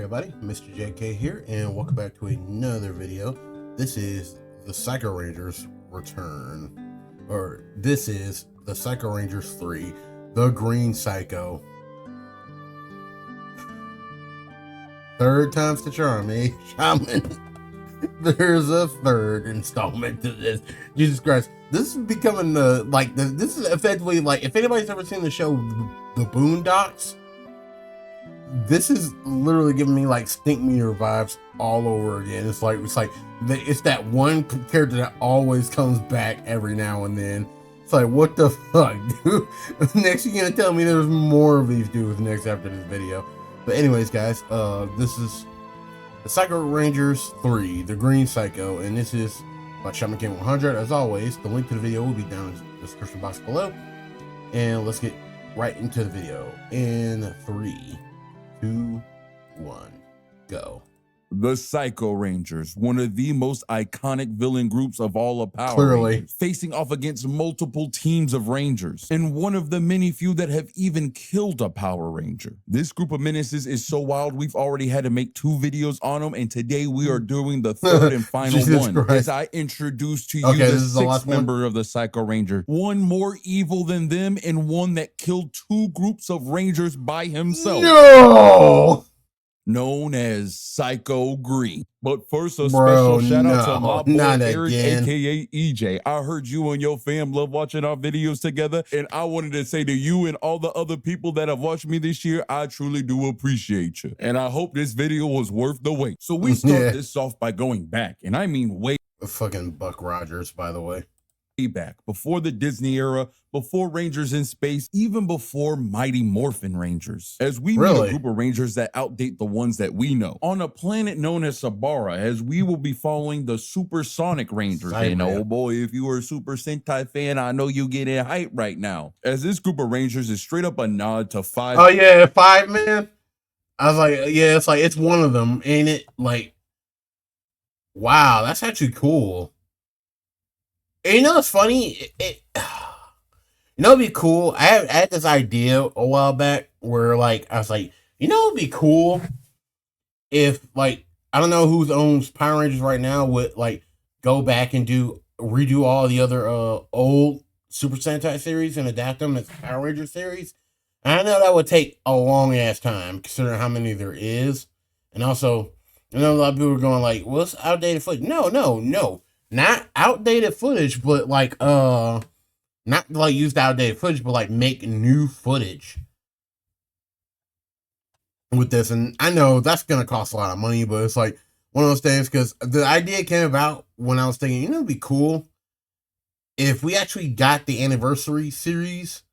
everybody, Mr. JK here, and welcome back to another video. This is the Psycho Rangers return, or this is the Psycho Rangers 3, The Green Psycho. Third time's the charm, eh, Shaman? There's a third installment to this. Jesus Christ, this is becoming this is effectively like, if anybody's ever seen the show The Boondocks, this is literally giving me like Stink Meter vibes all over again. It's that one character that always comes back every now and then. It's like, what the fuck, dude? Next, you're gonna tell me there's more of these dudes next after this video. But anyways, guys, this is the Psycho Rangers 3, The Green Psycho, and this is by Shaman King 100. As always, the link to the video will be down in the description box below. And let's get right into the video in 3, 2, 1, go. The Psycho Rangers, one of the most iconic villain groups of all of Power Clearly. Rangers, facing off against multiple teams of Rangers, and one of the many few that have even killed a Power Ranger. This group of menaces is so wild, we've already had to make 2 videos on them, and today we are doing the third and final one, Christ. as I introduce to you the 6th member of the Psycho Ranger, one more evil than them, and one that killed 2 groups of Rangers by himself. No! Known as Psycho Green. But first, a special shout out to my boy Eric, aka EJ. I heard you and your fam love watching our videos together, and I wanted to say to you and all the other people that have watched me this year, I truly do appreciate you. And I hope this video was worth the wait. So we start this off by going back, and I mean way fucking Buck Rogers, by the way. Back before the Disney era, before Rangers in Space, even before Mighty Morphin Rangers, as we meet a group of Rangers that outdate the ones that we know on a planet known as Sabara, as we will be following the Supersonic Rangers. And oh boy, if you are a Super Sentai fan, I know you getting hype right now, as this group of Rangers is straight up a nod to 5. Oh yeah, 5 man. I was like, yeah, it's one of them, ain't it? Like, wow, that's actually cool. And you know, it's funny. You know, it'd be cool. I had this idea a while back where, like, I was like, you know, it'd be cool if, like, I don't know who owns Power Rangers right now, would like go back and redo all the other old Super Sentai series and adapt them as Power Ranger series. And I know that would take a long ass time considering how many there is, and also, I know a lot of people are going like, "Well, it's outdated footage." No. Not outdated footage, but like not like use outdated footage, but like make new footage with this. And I know that's gonna cost a lot of money, but it's like one of those things, because the idea came about when I was thinking, you know, it'd be cool if we actually got the anniversary series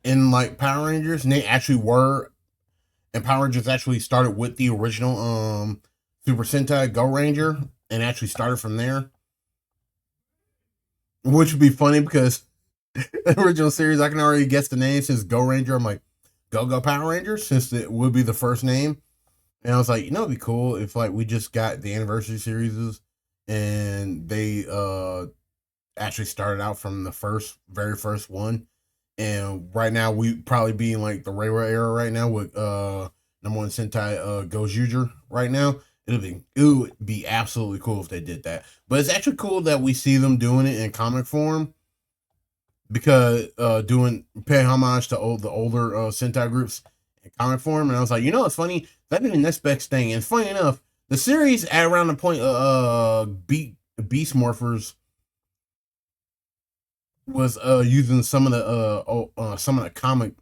in like Power Rangers, and they actually were, and Power Rangers actually started with the original Super Sentai Go Ranger, and actually started from there, which would be funny because the original series, I can already guess the name since Go Ranger. I'm like, Go Power Rangers, since it would be the first name. And I was like, you know, it'd be cool if like we just got the anniversary series and they actually started out from the very first one. And right now we probably be in like the Reiwa era right now with #1 Sentai Gojira right now. It would be absolutely cool if they did that. But it's actually cool that we see them doing it in comic form, because paying homage to the older Sentai groups in comic form. And I was like, you know, it's funny, that'd be the next best thing. And funny enough, the series at around the point Beast Morphers was using some of the comic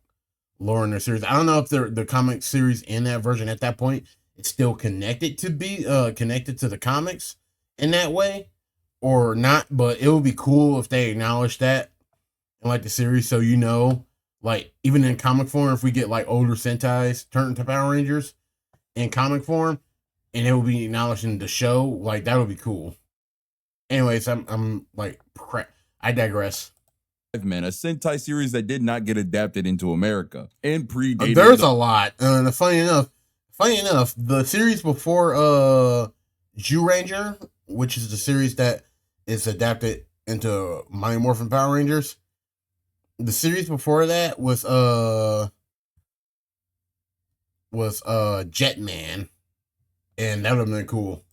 lore in their series. I don't know if the comic series in that version at that point, it's still connected to the comics in that way or not, but it would be cool if they acknowledged that in like the series, so you know, like even in comic form, if we get like older Sentais turned to Power Rangers in comic form, and it will be acknowledged in the show, like that would be cool. Anyways, I'm like, I digress. Man, a Sentai series that did not get adapted into America and predated. There's a lot. Funny enough, the series before Zyuranger, which is the series that is adapted into Mighty Morphin Power Rangers, the series before that was was Jetman, and that would have been cool.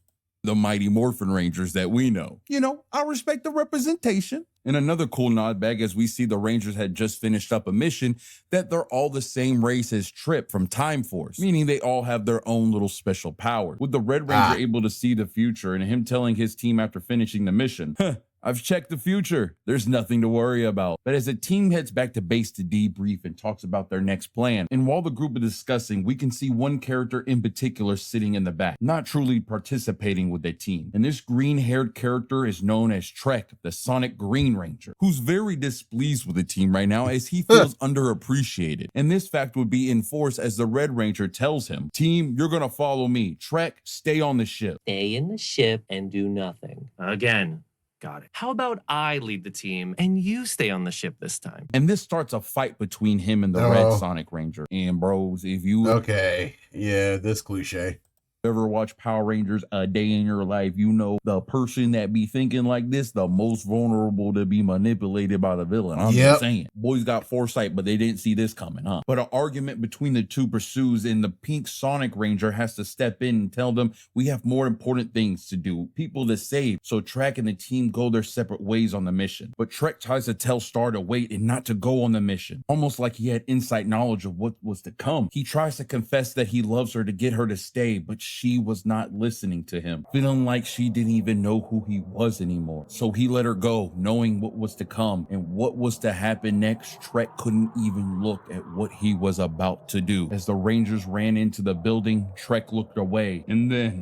The Mighty Morphin Rangers that we know. You know, I respect the representation. And another cool nod back as we see the Rangers had just finished up a mission that they're all the same race as Trip from Time Force, meaning they all have their own little special power. With the Red Ranger able to see the future and him telling his team after finishing the mission, I've checked the future. There's nothing to worry about. But as the team heads back to base to debrief and talks about their next plan, and while the group is discussing, we can see one character in particular sitting in the back, not truly participating with the team. And this green-haired character is known as Trek, the Sonic Green Ranger, who's very displeased with the team right now as he feels underappreciated. And this fact would be enforced as the Red Ranger tells him, "Team, you're gonna follow me. Trek, stay on the ship." Stay in the ship and do nothing. Again. Got it. How about I lead the team and you stay on the ship this time? And this starts a fight between him and the Red Sonic Ranger. And bros, if you... Okay, yeah, this cliche. Ever watch Power Rangers a day in your life, you know the person that be thinking like this, the most vulnerable to be manipulated by the villain. I'm just saying. Boys got foresight, but they didn't see this coming, huh? But an argument between the two pursues, and the pink Sonic Ranger has to step in and tell them we have more important things to do, people to save. So Trek and the team go their separate ways on the mission. But Trek tries to tell Star to wait and not to go on the mission, almost like he had inside knowledge of what was to come. He tries to confess that he loves her to get her to stay, but she was not listening to him, feeling like she didn't even know who he was anymore. So he let her go, knowing what was to come and what was to happen next. Trek couldn't even look at what he was about to do. As the Rangers ran into the building, Trek looked away, and then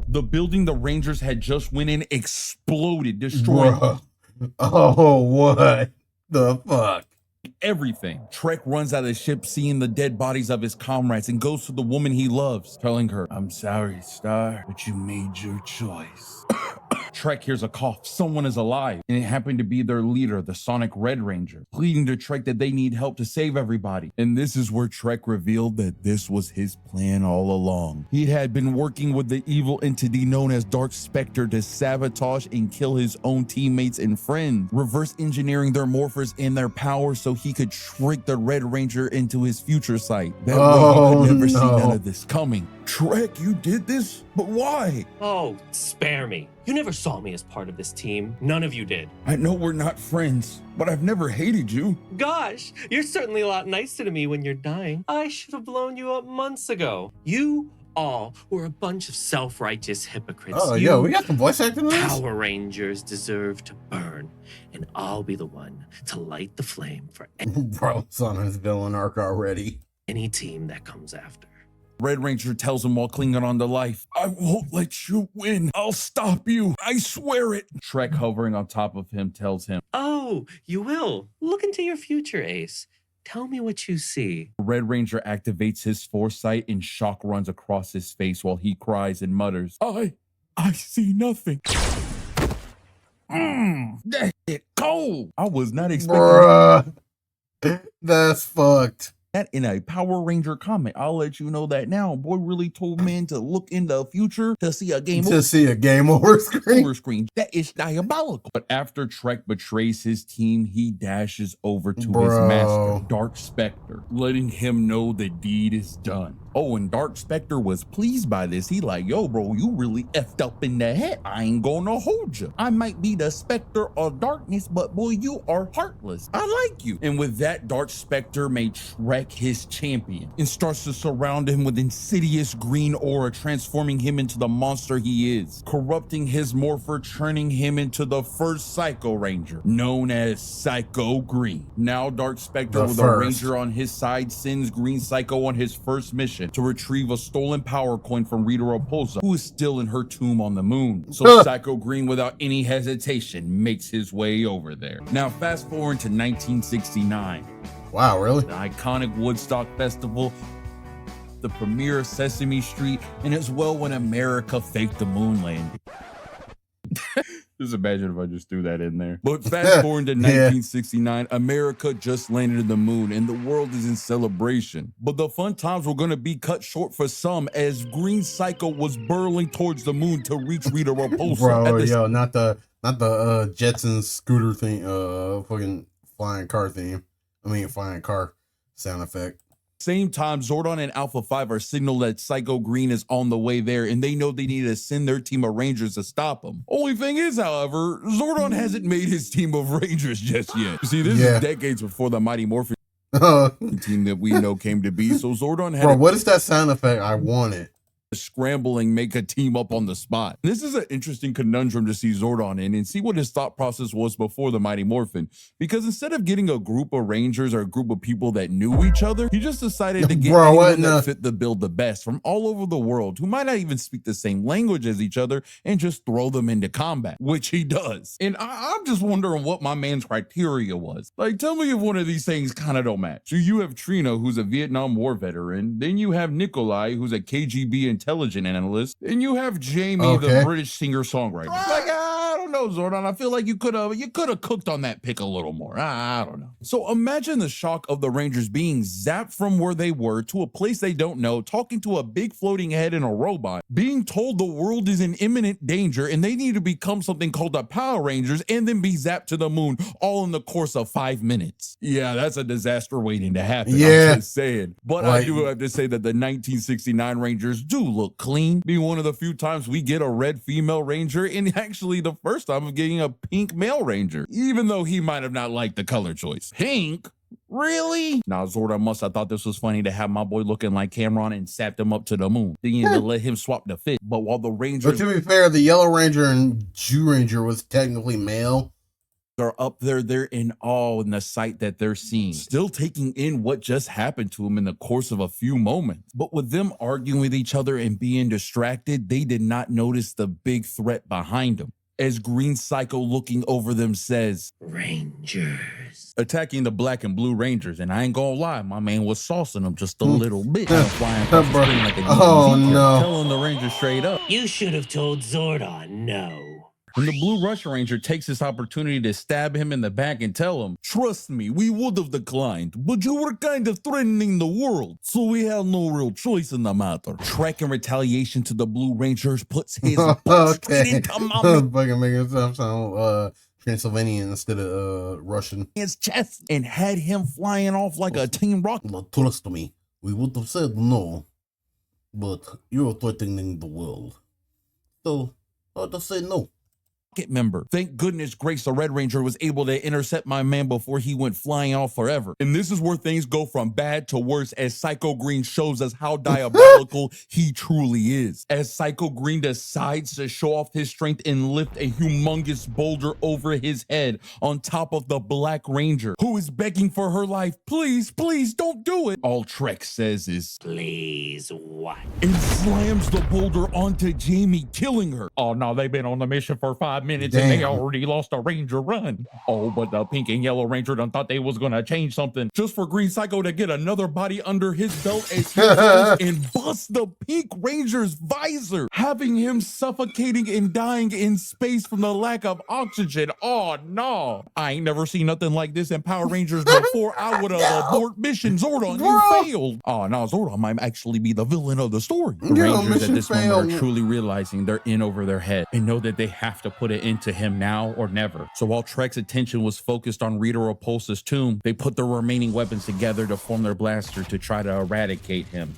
the building the Rangers had just went in exploded, destroying what the fuck? Everything. Trek runs out of the ship, seeing the dead bodies of his comrades, and goes to the woman he loves, telling her, "I'm sorry, Star, but you made your choice." Trek hears a cough. Someone is alive, and it happened to be their leader, the Sonic Red Ranger, pleading to Trek that they need help to save everybody. And this is where Trek revealed that this was his plan all along. He had been working with the evil entity known as Dark Spectre to sabotage and kill his own teammates and friends, reverse engineering their morphers and their powers so he could trick the Red Ranger into his future sight. That way he could never see none of this coming. Trek, you did this? But why? Oh, spare me. You never saw me as part of this team. None of you did. I know we're not friends, but I've never hated you. Gosh, you're certainly a lot nicer to me when you're dying. I should have blown you up months ago. You all were a bunch of self-righteous hypocrites. Oh, yo, we got some voice acting in this? Power Rangers deserve to burn, and I'll be the one to light the flame for Bro, it's on his villain arc already. Any team that comes after. Red Ranger tells him while clinging on to life, "I won't let you win. I'll stop you. I swear it." Trek, hovering on top of him, tells him, "Oh, you will. Look into your future, Ace. Tell me what you see." Red Ranger activates his foresight and shock runs across his face while he cries and mutters, I see nothing." That hit cold. I was not expecting Bruh, that's fucked. that in a Power Ranger comic. I'll let you know that now. Boy really told men to look in the future to see a game over screen. That is diabolical. But after Trek betrays his team, he dashes over to his master, Dark Spectre, letting him know the deed is done. Oh, and Dark Spectre was pleased by this. He like, "Yo, bro, you really effed up in the head. I ain't gonna hold you. I might be the Spectre of Darkness, but boy, you are heartless. I like you." And with that, Dark Spectre made Trek his champion and starts to surround him with insidious green aura, transforming him into the monster he is, corrupting his morpher, turning him into the first Psycho Ranger, known as Psycho Green. Now Dark Spectre, with a Ranger on his side, sends Green Psycho on his first mission to retrieve a stolen power coin from Rita Repulsa, who is still in her tomb on the moon. So Psycho Green, without any hesitation, makes his way over there. Now fast forward to 1969. Wow, really? The iconic Woodstock Festival, the premiere of Sesame Street, and as well when America faked the moon landing. Just imagine if I just threw that in there. But fast forward to 1969, America just landed on the moon and the world is in celebration. But the fun times were going to be cut short for some as Green Psycho was burrowing towards the moon to reach Rita Repulsa. Bro, yo, not the Jetsons scooter thing, fucking flying car theme. I mean, flying car sound effect. Same time, Zordon and Alpha 5 are signaled that Psycho Green is on the way there, and they know they need to send their team of Rangers to stop him. Only thing is, however, Zordon hasn't made his team of Rangers just yet. You see, this is decades before the Mighty Morphin team that we know came to be, so Zordon had— Bro, what is that sound effect? I want it. Scrambling, make a team up on the spot. This is an interesting conundrum to see Zordon in and see what his thought process was before the Mighty Morphin. Because instead of getting a group of Rangers or a group of people that knew each other, he just decided to get anyone that fit the bill the best from all over the world who might not even speak the same language as each other and just throw them into combat, which he does. And I'm just wondering what my man's criteria was. Like, tell me if one of these things kind of don't match. So you have Trina, who's a Vietnam War veteran. Then you have Nikolai, who's a KGB intelligence analyst, and you have Jamie, the British singer-songwriter. Like, I don't know, Zordon. I feel like you could have cooked on that pick a little more. I don't know. So imagine the shock of the Rangers being zapped from where they were to a place they don't know, talking to a big floating head in a robot, being told the world is in imminent danger and they need to become something called the Power Rangers, and then be zapped to the moon all in the course of 5 minutes. Yeah, that's a disaster waiting to happen. I'm just saying. But I do have to say that the 1969 Rangers do look clean, being one of the few times we get a red female Ranger, and actually the first time of getting a pink male Ranger, even though he might have not liked the color choice. Pink? Really? Now, Zordon must have thought this was funny to have my boy looking like Cameron and sapped him up to the moon, thinking to let him swap the fit. But while the Rangers— But to be fair, the Yellow Ranger and Jew Ranger was technically male. Are up there, they're in awe in the sight that they're seeing, still taking in what just happened to them in the course of a few moments. But with them arguing with each other and being distracted, they did not notice the big threat behind them. As Green Psycho, looking over them, says, "Rangers," attacking the Black and Blue Rangers. And I ain't gonna lie, my man was saucing them just a little bit, flying across the screen like a DBZ, telling the Rangers straight up, "You should have told Zordon no." And the Blue Russian Ranger takes this opportunity to stab him in the back and tell him, "Trust me, we would have declined, but you were kind of threatening the world, so we had no real choice in the matter." Trek, in retaliation to the Blue Rangers, puts his butt straight into my fucking making stuff sound Transylvanian instead of Russian. His chest and had him flying off like a Team Rocket. Trust me, we would have said no, but you're threatening the world, so I'll just say no. Member. Thank goodness Grace the Red Ranger was able to intercept my man before he went flying off forever. And this is where things go from bad to worse as Psycho Green shows us how diabolical he truly is. As Psycho Green decides to show off his strength and lift a humongous boulder over his head on top of the Black Ranger, who is begging for her life. "Please, please don't do it." All Trek says is, "Please what?" And slams the boulder onto Jamie, killing her. Oh no, they've been on the mission for 5 minutes and they already lost a Ranger run. Oh, but the Pink and Yellow Ranger done thought they was gonna change something just for Green Psycho to get another body under his belt as he goes and busts the Pink Ranger's visor, having him suffocating and dying in space from the lack of oxygen. Oh no, I ain't never seen nothing like this in Power Rangers before. I would have abort mission. Zordon, you failed. Oh no, Zordon might actually be the villain of the story. The Rangers at this moment are truly realizing they're in over their head and know that they have to put it into him now or never. So while Trek's attention was focused on Rita Repulsa's tomb, they put their remaining weapons together to form their blaster to try to eradicate him.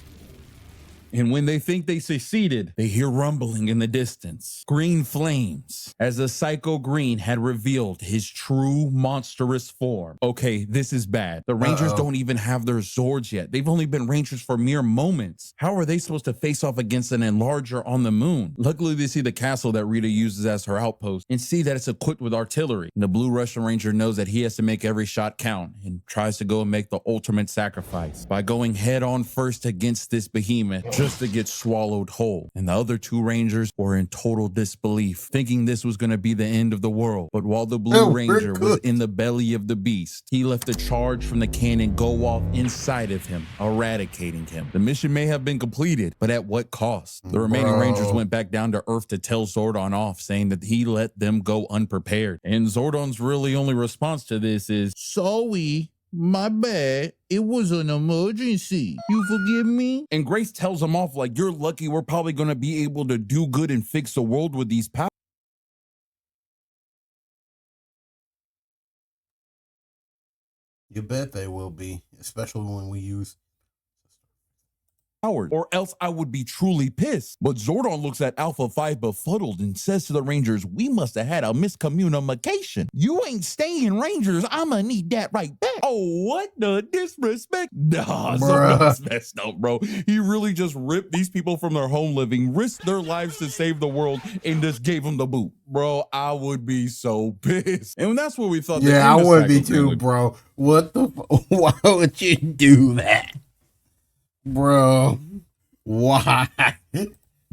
And when they think they succeeded, they hear rumbling in the distance. Green flames, as the Psycho Green had revealed his true monstrous form. Okay, this is bad. The Rangers don't even have their Zords yet. They've only been Rangers for mere moments. How are they supposed to face off against an enlarger on the moon? Luckily, they see the castle that Rita uses as her outpost and see that it's equipped with artillery. And the Blue Russian Ranger knows that he has to make every shot count and tries to go and make the ultimate sacrifice by going head on first against this behemoth, just to get swallowed whole. And the other two Rangers were in total disbelief, thinking this was going to be the end of the world. But while the Blue Ranger was in the belly of the beast, he left a charge from the cannon go off inside of him, eradicating him. The mission may have been completed, but at what cost? The remaining Rangers went back down to Earth to tell Zordon off, saying that he let them go unprepared. And Zordon's really only response to this is, "Sorry, my bad. It was an emergency. You forgive me?" And Grace tells him off like, "You're lucky we're probably going to be able to do good and fix the world with these powers." You bet they will be, especially when we use or else I would be truly pissed. But Zordon looks at Alpha 5 befuddled and says to the Rangers, we must have had a miscommunication. You ain't staying, Rangers. I'ma need that right back. Oh, what the disrespect? Nah, something's messed up, bro. He really just ripped these people from their home living, risked their lives to save the world, and just gave them the boot. Bro, I would be so pissed. And that's what we thought. Yeah, I would be too, bro. What the? Why would you do that? Bro, why?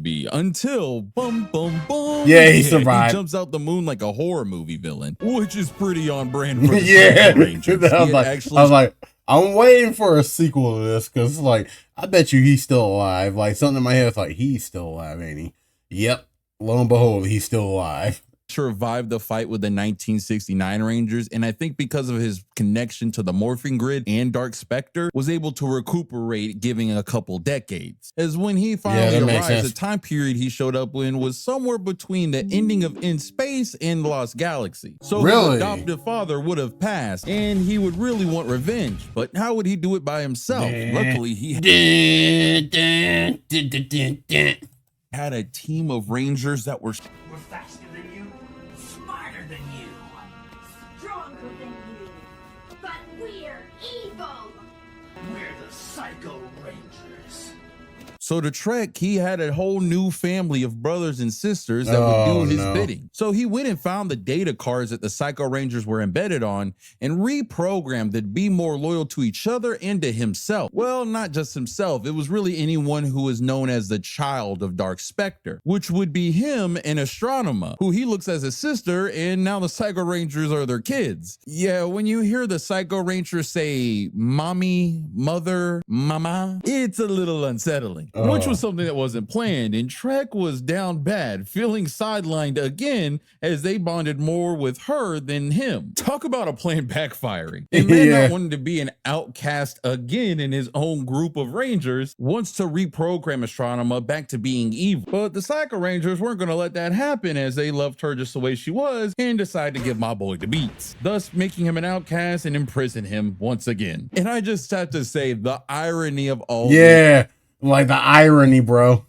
Be until bum bum bum. Yeah, he survived. He jumps out the moon like a horror movie villain, which is pretty on brand for the yeah. Rangers. I was like, I'm waiting for a sequel to this because, like, I bet you he's still alive. Like, something in my head is like, he's still alive, ain't he? Yep. Lo and behold, he's still alive. Survived the fight with the 1969 Rangers, and I think because of his connection to the Morphing Grid and Dark Spectre, was able to recuperate, giving a couple decades. As when he finally arrived, the time period he showed up in was somewhere between the ending of In Space and Lost Galaxy. So his adoptive father would have passed, and he would really want revenge. But how would he do it by himself? Luckily, he had a team of Rangers that were faster than you, smarter than you, stronger than you, but we're evil. We're the Psycho Rangers. So to Trek, he had a whole new family of brothers and sisters that would do his bidding. So he went and found the data cards that the Psycho Rangers were embedded on and reprogrammed to be more loyal to each other and to himself. Well, not just himself. It was really anyone who was known as the child of Dark Spectre, which would be him and Astronema, who he looks as his sister, and now the Psycho Rangers are their kids. Yeah, when you hear the Psycho Rangers say mommy, mother, mama, it's a little unsettling. Which was something that wasn't planned, and Trek was down bad, feeling sidelined again as they bonded more with her than him. Talk about a plan backfiring. And man not wanting to be an outcast again in his own group of Rangers, wants to reprogram Astronema back to being evil. But the Psycho Rangers weren't going to let that happen, as they loved her just the way she was and decided to give my boy the beats, thus making him an outcast and imprison him once again. And I just have to say, the irony of all this, like the irony, bro,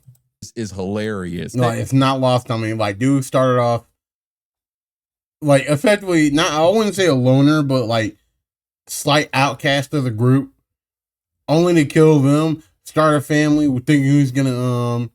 is hilarious. Like, it's not lost on me. Like, dude started off like effectively not, I wouldn't say a loner, but like slight outcast of the group, only to kill them, start a family, thinking who's gonna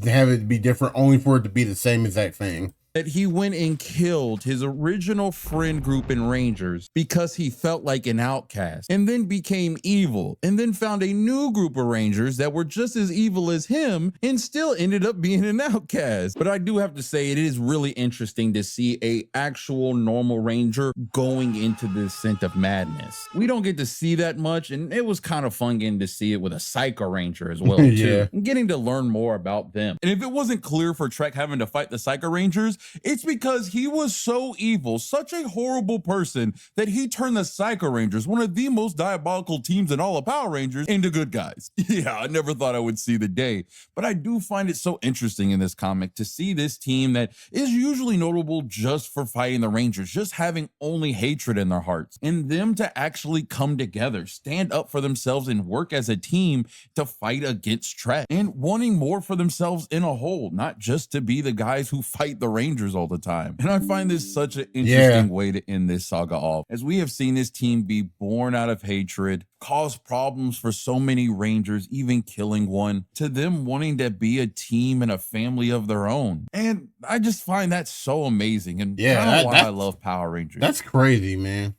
have it be different, only for it to be the same exact thing. That he went and killed his original friend group in Rangers because he felt like an outcast, and then became evil, and then found a new group of Rangers that were just as evil as him and still ended up being an outcast. But I do have to say, it is really interesting to see a actual normal Ranger going into this scent of madness. We don't get to see that much, and it was kind of fun getting to see it with a Psycho Ranger as well, too, and getting to learn more about them. And if it wasn't clear for Trek having to fight the Psycho Rangers, it's because he was so evil, such a horrible person, that he turned the Psycho Rangers, one of the most diabolical teams in all of Power Rangers, into good guys. Yeah, I never thought I would see the day, but I do find it so interesting in this comic to see this team that is usually notable just for fighting the Rangers, just having only hatred in their hearts, and them to actually come together, stand up for themselves, and work as a team to fight against Trek, and wanting more for themselves in a whole, not just to be the guys who fight the Rangers all the time. And I find this such an interesting way to end this saga off, as we have seen this team be born out of hatred, cause problems for so many Rangers, even killing one, to them wanting to be a team and a family of their own. And I just find that so amazing, and that's why I love Power Rangers. That's crazy, man.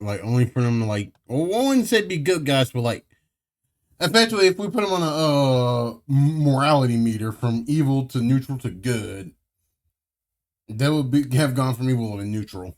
Like, only for them to, like, well, I wouldn't say be good guys, but like, effectively, if we put them on a morality meter from evil to neutral to good, they would have gone from evil to neutral.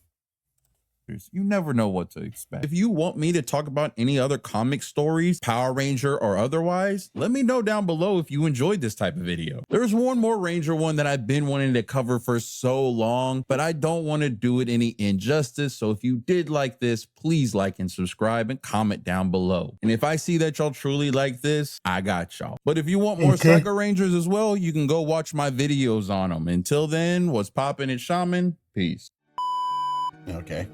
You never know what to expect. If you want me to talk about any other comic stories, Power Ranger or otherwise, let me know down below if you enjoyed this type of video. There's one more Ranger one that I've been wanting to cover for so long, but I don't want to do it any injustice. So if you did like this, please like and subscribe and comment down below. And if I see that y'all truly like this, I got y'all. But if you want more Psycho Rangers as well, you can go watch my videos on them. Until then, what's poppin', it's Shaman. Peace. Okay.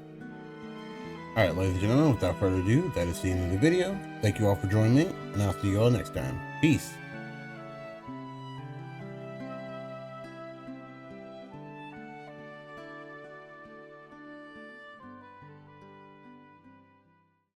All right, ladies and gentlemen, without further ado, that is the end of the video. Thank you all for joining me, and I'll see you all next time. Peace.